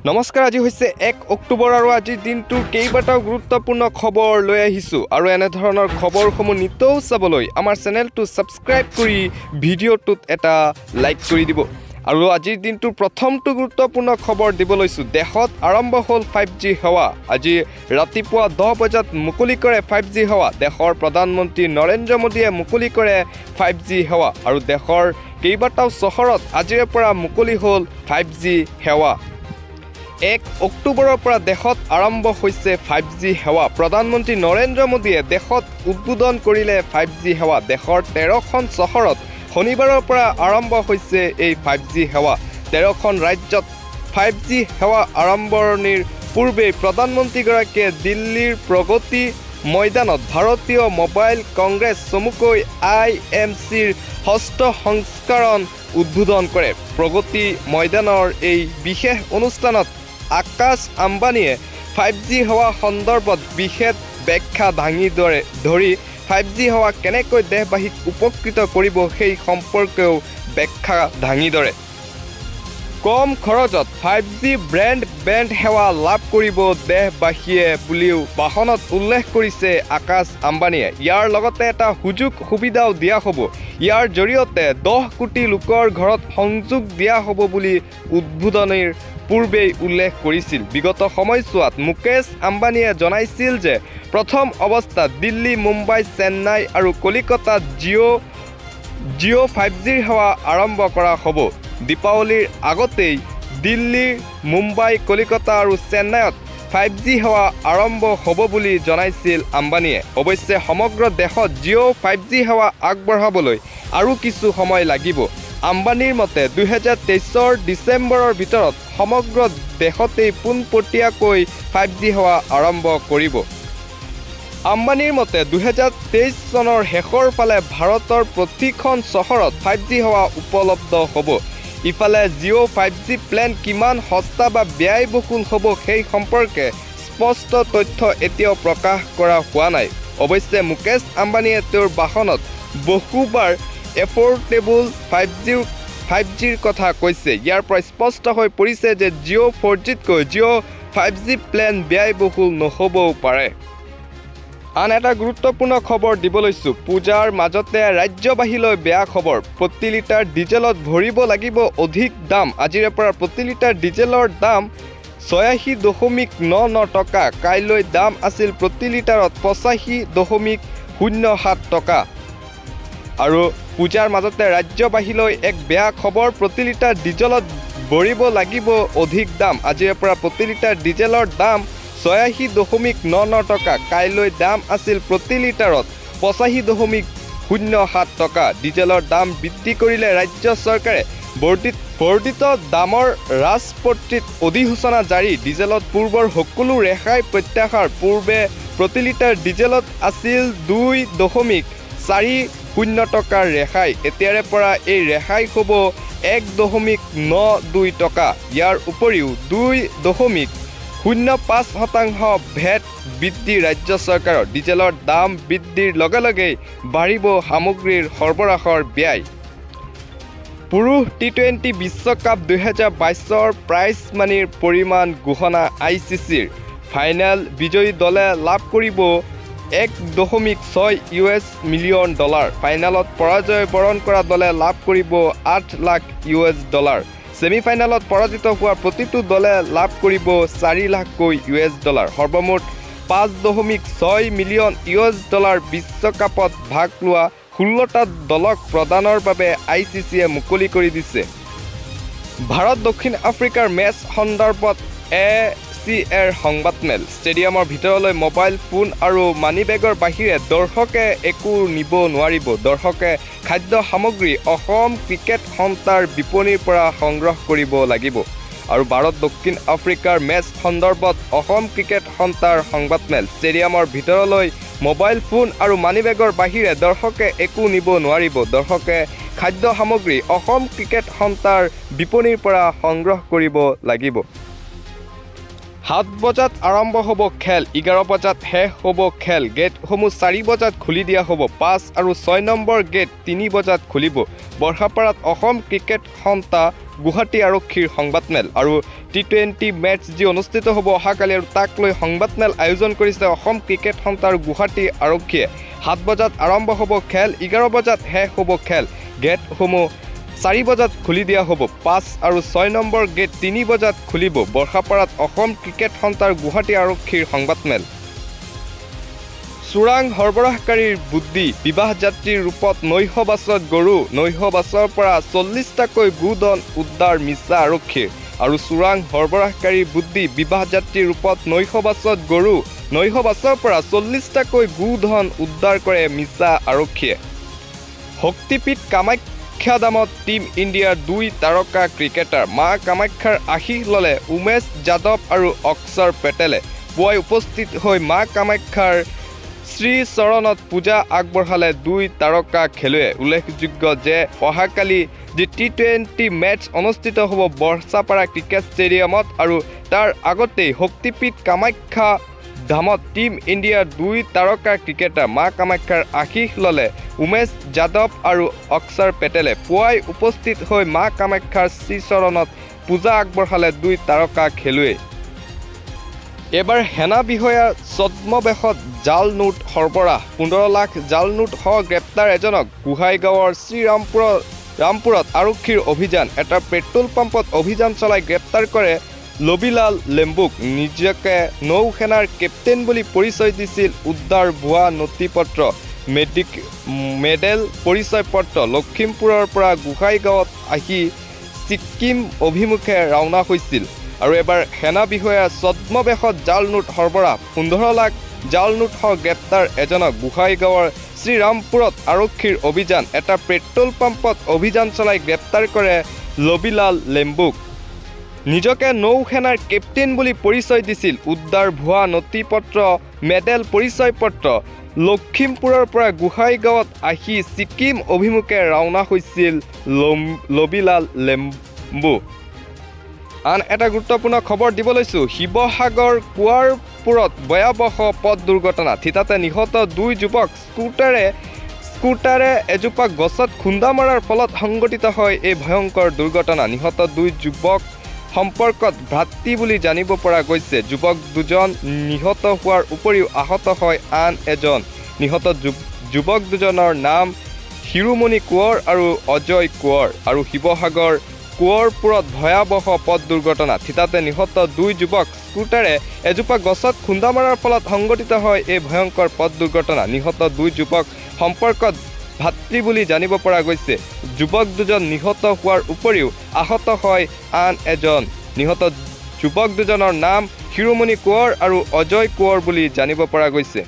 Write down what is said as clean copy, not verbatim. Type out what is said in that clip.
নমস্কাৰ আজি হৈছে 1 অক্টোবৰ আৰু আজিৰ দিনটোৰ কেইবাটাও গুৰুত্বপূৰ্ণ খবৰ লৈ আহিছোঁ আৰু এনে ধৰণৰ খবৰসমূহ নিতৌ চাবলৈ আমাৰ চেনেলটো ছাবস্ক্ৰাইব কৰি ভিডিঅ'টোত এটা লাইক কৰি দিব আৰু আজিৰ দিনটোৰ প্ৰথমটো গুৰুত্বপূৰ্ণ খবৰ দিব লৈছোঁ দেশত আৰম্ভ হ'ল 5G সেৱা আজি ৰাতিপুৱা 10 বজাত মুকলি কৰে 5G সেৱা দেশৰ প্ৰধানমন্ত্ৰী নৰেন্দ্ৰ মোদীয়ে মুকলি কৰে 5G সেৱা আৰু দেশৰ কেইবাটাও চহৰত আজিৰে পৰা মুকলি হ'ল 5G সেৱা 1 অক্টোবৰৰ পৰা দেশত আৰম্ভ হৈছে 5G সেৱা প্ৰধানমন্ত্ৰী নৰেন্দ্ৰ মোদীয়ে দেশত উদ্বোধন কৰিলে 5G সেৱা দেশৰ 13খন চহৰত শনিবাৰৰ পৰা আৰম্ভ হৈছে এই 5G সেৱা 13খন ৰাজ্যত 5G সেৱা আৰম্ভণিৰ পূৰ্বে প্ৰধানমন্ত্ৰীগৰাকীয়ে দিল্লীৰ প্ৰগতি ময়দানত ভাৰতীয় মোবাইল কংগ্ৰেছ চমুকৈ IMCৰ ষষ্ঠ সংস্কৰণ উদ্বোধন কৰে প্ৰগতি ময়দানৰ এই বিশেষ অনুষ্ঠানত আকাশ আম্বানীয়ে 5G সেৱা সন্দৰ্ভত বিশেষ ব্যাখ্যা দাঙি ধৰি 5G সেৱা কেনেকৈ দেশবাসীক উপকৃত কৰিব সেই সম্পৰ্কেও ব্যাখ্যা দাঙি ধৰে কম খৰচত 5G ব্ৰডবেণ্ড সেৱা লাভ কৰিব দেশবাসীয়ে বুলিও ভাষণত উল্লেখ কৰিছে আকাশ আম্বানীয়ে ইয়াৰ লগতে এটা সুবিধাও দিয়া হ'ব ইয়াৰ জৰিয়তে 10 কোটি লোকৰ ঘৰত সংযোগ দিয়া হ'ব বুলি উদ্বোধনীৰ পূৰ্বে উল্লেখ কৰিছিল বিগত সময়ছোৱাত মুকেশ আম্বানীয়ে জনাইছিল যে প্ৰথম অৱস্থাত দিল্লী মুম্বাই চেন্নাই আৰু কলিকতাত জিঅ' 5G সেৱা আৰম্ভ কৰা হ'ব দীপাৱলীৰ আগতেই দিল্লী মুম্বাই কলিকতা আৰু চেন্নাইত 5G সেৱা আৰম্ভ হ'ব বুলি জনাইছিল আম্বানীয়ে অৱশ্যে সমগ্ৰ দেশত জিঅ' 5G সেৱা আগবঢ়াবলৈ আৰু কিছু সময় লাগিব আম্বানীৰ মতে 2023 ডিচেম্বৰৰ ভিতৰত সমগ্ৰ দেশতেই পোনপটীয়াকৈ 5G সেৱা আৰম্ভ কৰিব আম্বানীৰ মতে 2023 চনৰ শেষৰ ফালে ভাৰতৰ প্ৰতিখন চহৰত 5G সেৱা উপলব্ধ হ'ব ইফালে জিঅ' 5G প্লেন কিমান সস্তা বা ব্যয়বহুল হ'ব সেই সম্পৰ্কে স্পষ্ট তথ্য এতিয়াও প্ৰকাশ কৰা হোৱা নাই অৱশ্যে মুকেশ আম্বানীয়ে তেওঁৰ ভাষণত বহুবাৰ এফৰ্ডেবল 5Gৰ কথা কৈছে ইয়াৰ পৰা স্পষ্ট হৈ পৰিছে যে জিঅ' 4Gতকৈ জিঅ' 5G প্লেন ব্যয়বহুল নহ'বও পাৰে আন এটা গুৰুত্বপূৰ্ণ খবৰ দিব লৈছোঁ পূজাৰ মাজতে ৰাজ্যবাসীলৈ বেয়া খবৰ প্ৰতি লিটাৰ ডিজেলত ভৰিব লাগিব অধিক দাম আজিৰে পৰা প্ৰতি লিটাৰ ডিজেলৰ দাম 86.99 টকা কাইলৈ দাম আছিল প্ৰতি লিটাৰত 85.07 টকা আৰু পূজাৰ মাজতে ৰাজ্যবাসীলৈ এক বেয়া খবৰ প্ৰতি লিটাৰ ডিজেলত ভৰিব লাগিব অধিক দাম আজিৰে পৰা প্ৰতি লিটাৰ ডিজেলৰ দাম 86.99 টকা কাইলৈ দাম আছিল প্ৰতি লিটাৰত 85.07 টকা ডিজেলৰ দাম বৃদ্ধি কৰিলে ৰাজ্য চৰকাৰে বৰ্ধিত দামৰ ৰাজপত্ৰিত অধিসূচনা জাৰি ডিজেলত পূৰ্বৰ সকলো ৰেহাই প্ৰত্যাহাৰ পূৰ্বে প্ৰতি লিটাৰ ডিজেলত আছিল 2.40 টকাৰ ৰেহাই এতিয়াৰে পৰা এই ৰেহাই হ'ব 1.92 টকা ইয়াৰ উপৰিও 2.05% ভেট বৃদ্ধি ৰাজ্য চৰকাৰৰ ডিজেলৰ দাম বৃদ্ধিৰ লগে লগে বাঢ়িব সামগ্ৰীৰ সৰবৰাহৰ ব্যয় পুৰুষ T20 বিশ্বকাপ 2022ৰ প্ৰাইজ মানিৰ পৰিমাণ ঘোষণা ICCৰ ফাইনেল বিজয়ী দলে লাভ কৰিব $1.6 মিলিয়ন ফাইনেলত পৰাজয় বৰণ কৰা দলে লাভ কৰিব $8 লাখ ছেমিফাইনেলত পৰাজিত হোৱা প্ৰতিটো দলে লাভ কৰিব $4 লাখকৈ সৰ্বমুঠ $5.6 মিলিয়ন বিশ্বকাপত ভাগ লোৱা 16টা দলক প্ৰদানৰ বাবে ICCয়ে মুকলি কৰি দিছে ভাৰত দক্ষিণ আফ্ৰিকাৰ মেচ সন্দৰ্ভত ACR সংবাদমেল ষ্টেডিয়ামৰ ভিতৰলৈ মোবাইল ফোন আৰু মানি বেগৰ বাহিৰে দৰ্শকে একো নিব নোৱাৰিব দৰ্শকে খাদ্য সামগ্ৰী অসম ক্ৰিকেট সন্থাৰ বিপণীৰ পৰা সংগ্ৰহ কৰিব লাগিব আৰু ভাৰত দক্ষিণ আফ্ৰিকাৰ মেচ সন্দৰ্ভত অসম ক্ৰিকেট সন্থাৰ সংবাদমেল ষ্টেডিয়ামৰ ভিতৰলৈ মোবাইল ফোন আৰু মানি বেগৰ বাহিৰে দৰ্শকে একো নিব নোৱাৰিব দৰ্শকে খাদ্য সামগ্ৰী অসম ক্ৰিকেট সন্থাৰ বিপণীৰ পৰা সংগ্ৰহ কৰিব লাগিব 7 বজাত আৰম্ভ হ'ব খেল, 11 বজাত শেষ হ'ব খেল। গেটসমূহ 4 বজাত খুলি দিয়া হ'ব। 5 আৰু 6 নম্বৰ গেট 3 বজাত খুলিব। বৰ্ষাপাৰাত অসম ক্ৰিকেট সন্থা গুৱাহাটী আৰক্ষীৰ সংবাদমেল আৰু T20 মেচ যি অনুষ্ঠিত হ'ব অহাকালি আৰু তাক লৈ সংবাদমেল আয়োজন কৰিছে অসম ক্ৰিকেট সন্থা আৰু গুৱাহাটী আৰক্ষীয়ে। 7 বজাত আৰম্ভ হ'ব খেল, 11 বজাত শেষ হ'ব খেল। গেটসমূহ 4 বজাত খুলি দিয়া হ'ব। 5 আৰু 6 নম্বৰ গেট 3 বজাত খুলিব। বৰ্ষাপাৰাত অসম ক্ৰিকেট সন্থা আৰু গুৱাহাটী আৰক্ষীৰ সংবাদমেল। চোৰাং সৰবৰাহকাৰীৰ বুদ্ধি, বিবাহ যাত্ৰীৰ ৰূপত নৈশ বাছত গৰু, নৈশ বাছৰ পৰা 40টাকৈ গোধন উদ্ধাৰ মিছা আৰক্ষীৰ। আৰু চোৰাং সৰবৰাহকাৰীৰ বুদ্ধি, বিবাহ যাত্ৰীৰ ৰূপত নৈশ বাছত গৰু, নৈশ বাছৰ পৰা 40টাকৈ গোধন উদ্ধাৰ কৰে মিছা আৰক্ষীয়ে। শক্তিপীঠ কামাখ্যাধামত টীম ইণ্ডিয়াৰ 2 তাৰকা ক্ৰিকেটাৰ। মা কামাখ্যাৰ আশীষ ল'লে উমেশ যাদৱ আৰু অক্ষৰ পেটেলে। পুৱাই উপস্থিত হৈ মা কামাখ্যাৰ শ্ৰীচৰণত পূজা আগবঢ়ালে 2 তাৰকা খেলুৱৈ। উল্লেখযোগ্য যে অহাকালি যি T20 মেচ অনুষ্ঠিত হ'ব বৰ্ষাপাৰা ক্ৰিকেট ষ্টেডিয়ামত আৰু তাৰ আগতেই শক্তিপীঠ কামাখ্যা ধামত টীম ইণ্ডিয়াৰ 2 তাৰকা ক্ৰিকেটাৰ মা কামাখ্যাৰ আশীষ ল'লে উমেশ যাদৱ আৰু অক্ষৰ পেটেলে। পুৱাই উপস্থিত হৈ মা কামাখ্যাৰ শ্ৰীচৰণত পূজা আগবঢ়ালে 2 তাৰকা খেলুৱৈ। এবাৰ সেনা বিষয়াৰ ছদ্মবেশত জাল নোট সৰবৰাহ, 15 লাখ জাল নোট সহ গ্ৰেপ্তাৰ এজনক। গোহাইগাঁৱৰ ৰামপুৰত আৰক্ষীৰ অভিযান। এটা পেট্ৰল পাম্পত অভিযান চলাই গ্ৰেপ্তাৰ কৰে লবিলাল লেম্বুক। নিজকে নৌ সেনাৰ কেপ্টেইন বুলি পৰিচয় দিছিল। উদ্ধাৰ ভুৱা নথি পত্ৰ, মেডেল পৰিচয় পত্ৰ। লখিমপুৰৰ পৰা গোহাইগাঁৱত আহি ছিকিম অভিমুখে ৰাওনা হৈছিল। আৰু এবাৰ সেনা বিষয়াৰ ছদ্মবেশত জাল নোট সৰবৰাহ, 15 লাখ জাল নোট সহ গ্ৰেপ্তাৰ এজনক। গোহাইগাঁৱৰ শ্ৰীৰামপুৰত আৰক্ষীৰ অভিযান। এটা পেট্ৰল পাম্পত অভিযান চলাই গ্ৰেপ্তাৰ কৰে লবিলাল লেম্বুক। নিজকে নৌ সেনাৰ কেপ্টেইন বুলি পৰিচয় দিছিল। উদ্ধাৰ ভুৱা নথি পত্ৰ, মেডেল পৰিচয় পত্ৰ। লখিমপুৰৰ পৰা গোহাইগাঁৱত আহি ছিকিম অভিমুখে ৰাওনা হৈছিল লবিলাল লেম্বু। আন এটা গুৰুত্বপূৰ্ণ খবৰ দিব লৈছোঁ। শিৱসাগৰ কোৱাৰপুৰত ভয়াৱহ পথ দুৰ্ঘটনা, থিতাতে নিহত 2 যুৱক। স্কুটাৰে এজোপা গছত খুন্দা মৰাৰ ফলত সংঘটিত হয় এই ভয়ংকৰ দুৰ্ঘটনা। নিহত 2 যুৱক সম্পৰ্কত ভাতৃ বুলি জানিব পৰা গৈছে। যুৱক 2জন নিহত হোৱাৰ উপৰিও আহত হয় আন এজন। নিহত যুৱক 2জনৰ নাম শিৰোমণি কোঁৱৰ আৰু অজয় কোঁৱৰ। আৰু শিৱসাগৰ কোঁৱৰপুৰত ভয়াৱহ পথ দুৰ্ঘটনা, থিতাতে নিহত 2 যুৱক। স্কুটাৰে এজোপা গছত খুন্দা মৰাৰ ফলত সংঘটিত হয় এই ভয়ংকৰ পথ দুৰ্ঘটনা। নিহত 2 যুৱক সম্পৰ্কত ভাতৃ বুলি জানিব পৰা গৈছে। যুৱক 2জন নিহত হোৱাৰ উপৰিও আহত হয় আন এজন। নিহত যুৱক 2জনৰ নাম শিৰোমণি কোঁৱৰ আৰু অজয় কোঁৱৰ বুলি জানিব পৰা গৈছে।